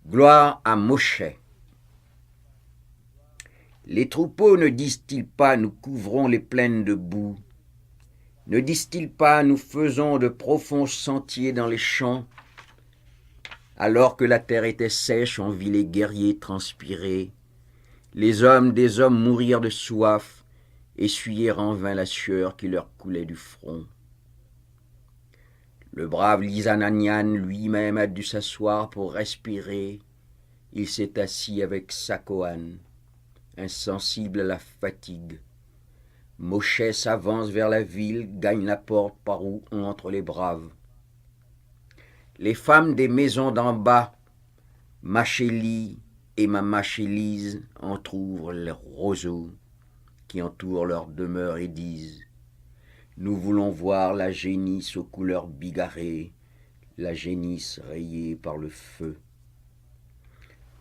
Gloire à Moshe. Les troupeaux ne disent-ils pas, nous couvrons les plaines de boue? Ne disent-ils pas, nous faisons de profonds sentiers dans les champs? Alors que la terre était sèche, on vit les guerriers transpirer. Les hommes des hommes mourir de soif, essuyer en vain la sueur qui leur coulait du front. Le brave Lisananian lui-même a dû s'asseoir pour respirer. Il s'est assis avec Sakoan, insensible à la fatigue. Moshe s'avance vers la ville, gagne la porte par où entrent les braves. Les femmes des maisons d'en bas, Machélie et Mamachélise, entr'ouvrent les roseaux qui entourent leur demeure et disent: nous voulons voir la génisse aux couleurs bigarrées, la génisse rayée par le feu.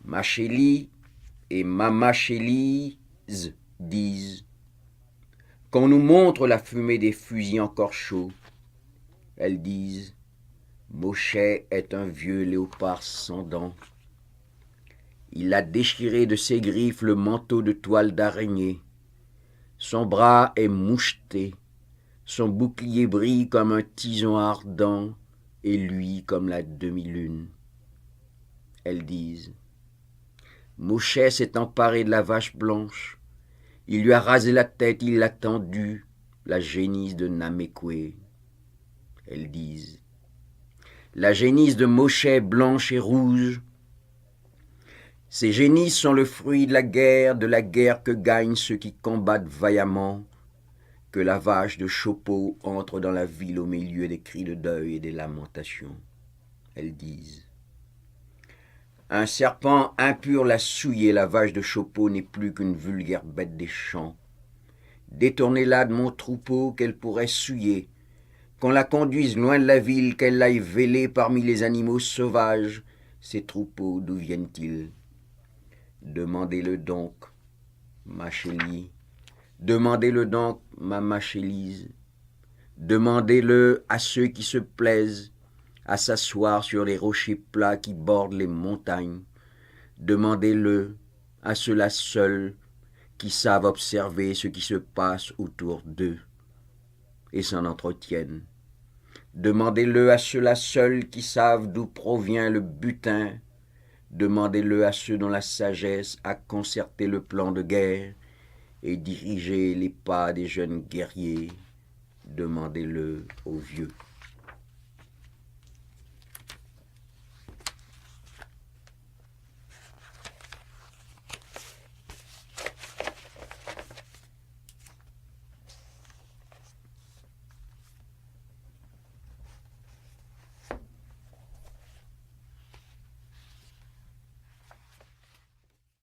Machélie et Mamachélise disent: qu'on nous montre la fumée des fusils encore chauds. Elles disent: Moshe est un vieux léopard sans dents. Il a déchiré de ses griffes le manteau de toile d'araignée. Son bras est moucheté, son bouclier brille comme un tison ardent, et lui comme la demi-lune. Elles disent: Moshe s'est emparé de la vache blanche, il lui a rasé la tête, il l'a tendue, la génisse de Namekwe. Elles disent: la génisse de Moshe est blanche et rouge. Ces génisses sont le fruit de la guerre que gagnent ceux qui combattent vaillamment. Que la vache de Chopo entre dans la ville au milieu des cris de deuil et des lamentations. Elles disent: un serpent impur l'a souillé, la vache de Chopo n'est plus qu'une vulgaire bête des champs. Détournez-la de mon troupeau qu'elle pourrait souiller, qu'on la conduise loin de la ville, qu'elle l'aille véler parmi les animaux sauvages. Ces troupeaux, d'où viennent-ils? Demandez-le donc, Machélie. Demandez-le donc, Mamachélise. Demandez-le à ceux qui se plaisent à s'asseoir sur les rochers plats qui bordent les montagnes. Demandez-le à ceux-là seuls qui savent observer ce qui se passe autour d'eux et s'en entretiennent. Demandez-le à ceux-là seuls qui savent d'où provient le butin. Demandez-le à ceux dont la sagesse a concerté le plan de guerre et dirigé les pas des jeunes guerriers. Demandez-le aux vieux.